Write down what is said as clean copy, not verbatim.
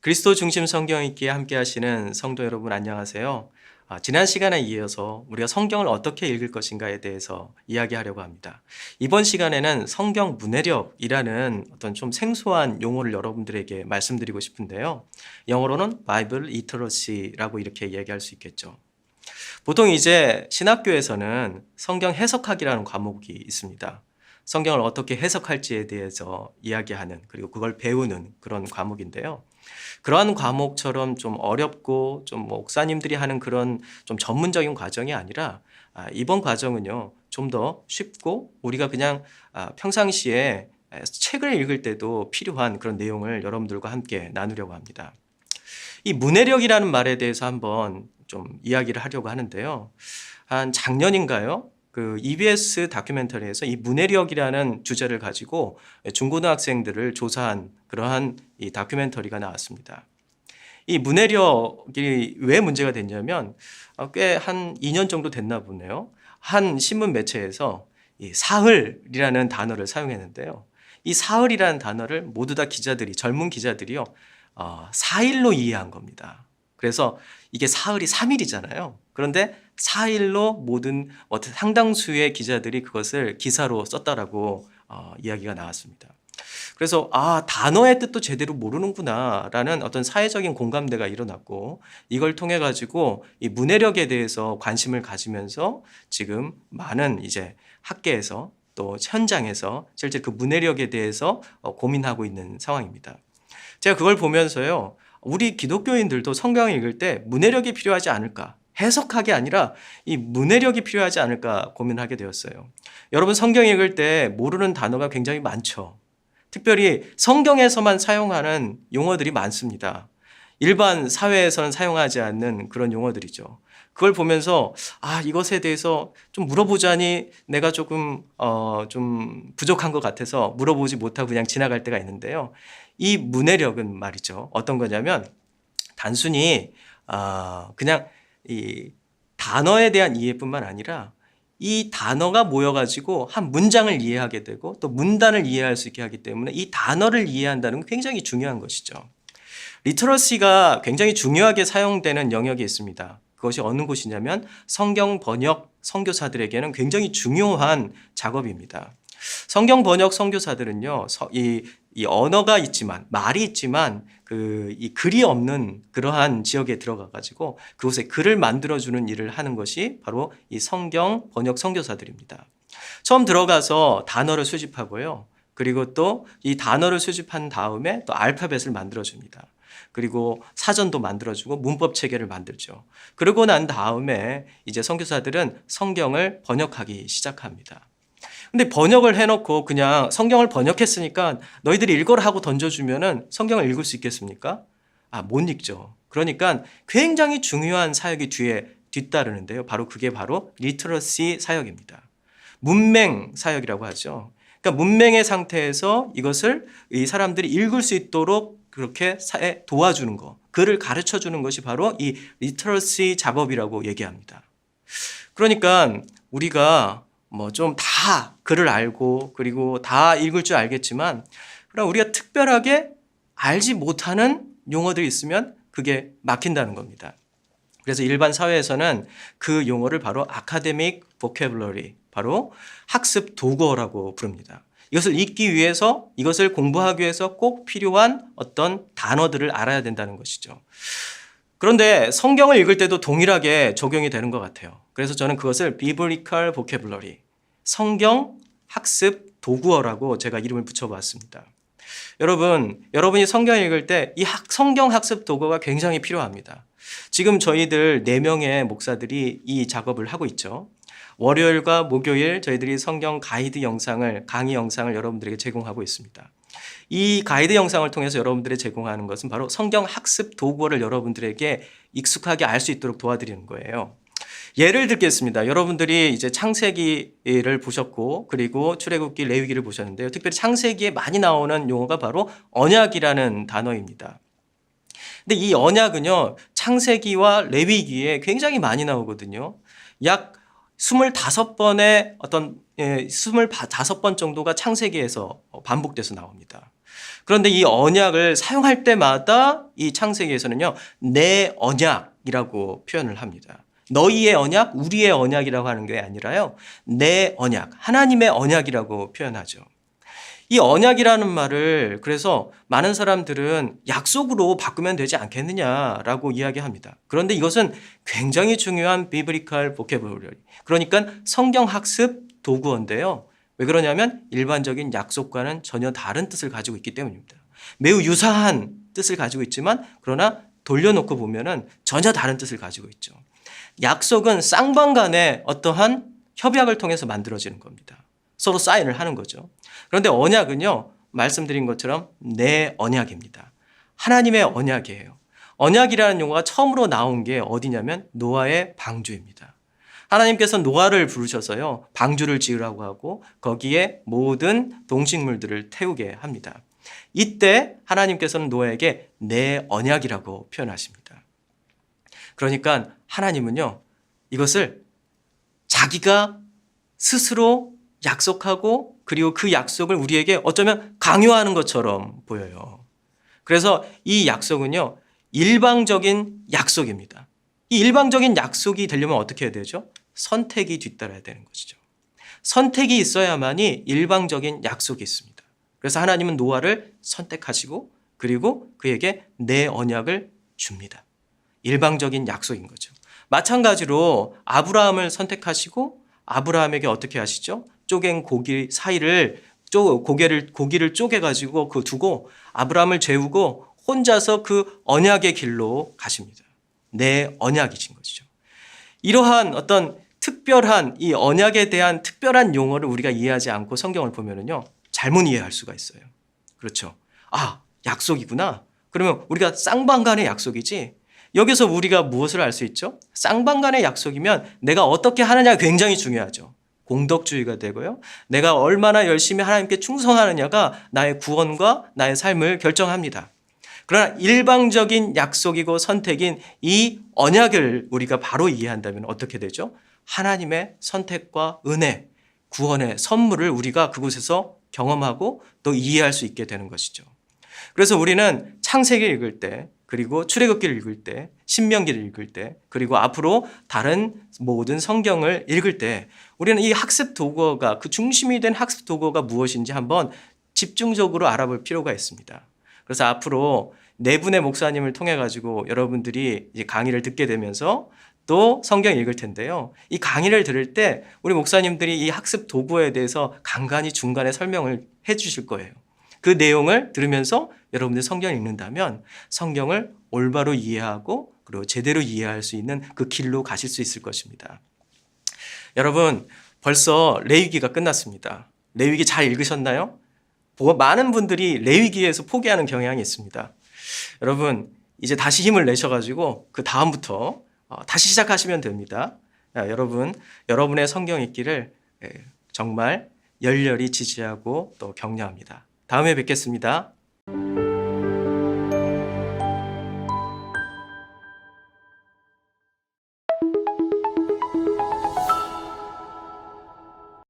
그리스도 중심 성경 읽기에 함께 하시는 성도 여러분 안녕하세요. 지난 시간에 이어서 우리가 성경을 어떻게 읽을 것인가에 대해서 이야기하려고 합니다. 이번 시간에는 성경 문해력이라는 어떤 좀 생소한 용어를 여러분들에게 말씀드리고 싶은데요. 영어로는 Bible Literacy라고 이렇게 이야기할 수 있겠죠. 보통 이제 신학교에서는 성경 해석학이라는 과목이 있습니다. 성경을 어떻게 해석할지에 대해서 이야기하는, 그리고 그걸 배우는 그런 과목인데요. 그러한 과목처럼 좀 어렵고 좀 목사님들이 하는 그런 좀 전문적인 과정이 아니라 이번 과정은요, 좀 더 쉽고 우리가 그냥 평상시에 책을 읽을 때도 필요한 그런 내용을 여러분들과 함께 나누려고 합니다. 이 문해력이라는 말에 대해서 한번 좀 이야기를 하려고 하는데요. 한 작년인가요? 그 EBS 다큐멘터리에서 이 문해력이라는 주제를 가지고 중고등학생들을 조사한 그러한 이 다큐멘터리가 나왔습니다. 이 문해력이 왜 문제가 됐냐면 꽤 한 2년 정도 됐나 보네요. 한 신문 매체에서 이 사흘이라는 단어를 사용했는데요. 이 사흘이라는 단어를 모두 다 기자들이, 젊은 기자들이요, 4일로 이해한 겁니다. 그래서 이게 사흘이 3일이잖아요. 그런데 4일로 모든 상당수의 기자들이 그것을 기사로 썼다라고 이야기가 나왔습니다. 그래서 단어의 뜻도 제대로 모르는구나라는 어떤 사회적인 공감대가 일어났고, 이걸 통해 가지고 이 문해력에 대해서 관심을 가지면서 지금 많은 이제 학계에서 또 현장에서 실제 그 문해력에 대해서 고민하고 있는 상황입니다. 제가 그걸 보면서요, 우리 기독교인들도 성경을 읽을 때 문해력이 필요하지 않을까, 해석학이 아니라 이 문해력이 필요하지 않을까 고민하게 되었어요. 여러분, 성경 읽을 때 모르는 단어가 굉장히 많죠. 특별히 성경에서만 사용하는 용어들이 많습니다. 일반 사회에서는 사용하지 않는 그런 용어들이죠. 그걸 보면서 이것에 대해서 좀 물어보자니 내가 조금 좀 부족한 것 같아서 물어보지 못하고 그냥 지나갈 때가 있는데요. 이 문해력은 말이죠, 어떤 거냐면 단순히 그냥 이 단어에 대한 이해뿐만 아니라 이 단어가 모여가지고 한 문장을 이해하게 되고 또 문단을 이해할 수 있게 하기 때문에 이 단어를 이해한다는 건 굉장히 중요한 것이죠. 리터러시가 굉장히 중요하게 사용되는 영역이 있습니다. 그것이 어느 곳이냐면 성경 번역 선교사들에게는 굉장히 중요한 작업입니다. 성경 번역 선교사들은요, 이 언어가 있지만, 말이 있지만 이 글이 없는 그러한 지역에 들어가 가지고 그곳에 글을 만들어주는 일을 하는 것이 바로 이 성경 번역 선교사들입니다. 처음 들어가서 단어를 수집하고요, 그리고 또 이 단어를 수집한 다음에 또 알파벳을 만들어줍니다. 그리고 사전도 만들어주고 문법 체계를 만들죠. 그러고 난 다음에 이제 선교사들은 성경을 번역하기 시작합니다. 근데 번역을 해놓고 그냥 성경을 번역했으니까 너희들이 읽어라 하고 던져주면은 성경을 읽을 수 있겠습니까? 못 읽죠. 그러니까 굉장히 중요한 사역이 뒤에 뒤따르는데요. 그게 바로 리터러시 사역입니다. 문맹 사역이라고 하죠. 그러니까 문맹의 상태에서 이것을 이 사람들이 읽을 수 있도록 그렇게 도와주는 거, 글을 가르쳐 주는 것이 바로 이 리터러시 작업이라고 얘기합니다. 그러니까 우리가 좀 다 글을 알고 그리고 다 읽을 줄 알겠지만, 그럼 우리가 특별하게 알지 못하는 용어들이 있으면 그게 막힌다는 겁니다. 그래서 일반 사회에서는 그 용어를 바로 아카데믹 보캐블러리, 바로 학습 도구어라고 부릅니다. 이것을 읽기 위해서, 이것을 공부하기 위해서 꼭 필요한 어떤 단어들을 알아야 된다는 것이죠. 그런데 성경을 읽을 때도 동일하게 적용이 되는 것 같아요. 그래서 저는 그것을 비블리컬 보캐블러리, 성경 학습 도구어라고 제가 이름을 붙여봤습니다. 여러분이 성경 읽을 때 이 성경 학습 도구가 굉장히 필요합니다. 지금 저희들 4명의 목사들이 이 작업을 하고 있죠. 월요일과 목요일 저희들이 성경 가이드 영상을, 강의 영상을 여러분들에게 제공하고 있습니다. 이 가이드 영상을 통해서 여러분들이 제공하는 것은 바로 성경 학습 도구를 여러분들에게 익숙하게 알 수 있도록 도와드리는 거예요. 예를 들겠습니다. 여러분들이 이제 창세기를 보셨고 그리고 출애굽기, 레위기를 보셨는데요. 특별히 창세기에 많이 나오는 용어가 바로 언약이라는 단어입니다. 근데 이 언약은요, 창세기와 레위기에 굉장히 많이 나오거든요. 약 25번의 어떤 25번 정도가 창세기에서 반복돼서 나옵니다. 그런데 이 언약을 사용할 때마다 이 창세기에서는요, 내 언약이라고 표현을 합니다. 너희의 언약, 우리의 언약이라고 하는 게 아니라요, 내 언약, 하나님의 언약이라고 표현하죠. 이 언약이라는 말을 그래서 많은 사람들은 약속으로 바꾸면 되지 않겠느냐라고 이야기합니다. 그런데 이것은 굉장히 중요한 비브리컬 보캐블러리, 그러니까 성경 학습 도구어인데요. 왜 그러냐면 일반적인 약속과는 전혀 다른 뜻을 가지고 있기 때문입니다. 매우 유사한 뜻을 가지고 있지만 그러나 돌려놓고 보면은 전혀 다른 뜻을 가지고 있죠. 약속은 쌍방 간의 어떠한 협약을 통해서 만들어지는 겁니다. 서로 사인을 하는 거죠. 그런데 언약은요, 말씀드린 것처럼 내 언약입니다. 하나님의 언약이에요. 언약이라는 용어가 처음으로 나온 게 어디냐면 노아의 방주입니다. 하나님께서 노아를 부르셔서요, 방주를 지으라고 하고 거기에 모든 동식물들을 태우게 합니다. 이때 하나님께서는 노아에게 내 언약이라고 표현하십니다. 그러니까 하나님은요, 이것을 자기가 스스로 약속하고 그리고 그 약속을 우리에게 어쩌면 강요하는 것처럼 보여요. 그래서 이 약속은요, 일방적인 약속입니다. 이 일방적인 약속이 되려면 어떻게 해야 되죠? 선택이 뒤따라야 되는 것이죠. 선택이 있어야만이 일방적인 약속이 있습니다. 그래서 하나님은 노아를 선택하시고 그리고 그에게 내 언약을 줍니다. 일방적인 약속인 거죠. 마찬가지로 아브라함을 선택하시고 아브라함에게 어떻게 하시죠? 쪼갠 고기 사이를 고기를 쪼개가지고 그 두고 아브라함을 재우고 혼자서 그 언약의 길로 가십니다. 내 언약이신 것이죠. 이러한 어떤 특별한 이 언약에 대한 특별한 용어를 우리가 이해하지 않고 성경을 보면은요, 잘못 이해할 수가 있어요. 그렇죠. 아, 약속이구나. 그러면 우리가 쌍방 간의 약속이지. 여기서 우리가 무엇을 알 수 있죠? 쌍방 간의 약속이면 내가 어떻게 하느냐가 굉장히 중요하죠. 공덕주의가 되고요. 내가 얼마나 열심히 하나님께 충성하느냐가 나의 구원과 나의 삶을 결정합니다. 그러나 일방적인 약속이고 선택인 이 언약을 우리가 바로 이해한다면 어떻게 되죠? 하나님의 선택과 은혜, 구원의 선물을 우리가 그곳에서 경험하고 또 이해할 수 있게 되는 것이죠. 그래서 우리는 창세기를 읽을 때, 그리고 출애굽기를 읽을 때, 신명기를 읽을 때, 그리고 앞으로 다른 모든 성경을 읽을 때 우리는 이 학습 도구가, 그 중심이 된 학습 도구가 무엇인지 한번 집중적으로 알아볼 필요가 있습니다. 그래서 앞으로 네 분의 목사님을 통해 가지고 여러분들이 이제 강의를 듣게 되면서 또 성경 읽을 텐데요. 이 강의를 들을 때 우리 목사님들이 이 학습 도구에 대해서 간간히 중간에 설명을 해 주실 거예요. 그 내용을 들으면서 여러분들 성경을 읽는다면 성경을 올바로 이해하고 그리고 제대로 이해할 수 있는 그 길로 가실 수 있을 것입니다. 여러분, 벌써 레위기가 끝났습니다. 레위기 잘 읽으셨나요? 많은 분들이 레위기에서 포기하는 경향이 있습니다. 여러분, 이제 다시 힘을 내셔가지고 그 다음부터 다시 시작하시면 됩니다. 여러분, 여러분의 성경 읽기를 정말 열렬히 지지하고 또 격려합니다. 다음에 뵙겠습니다.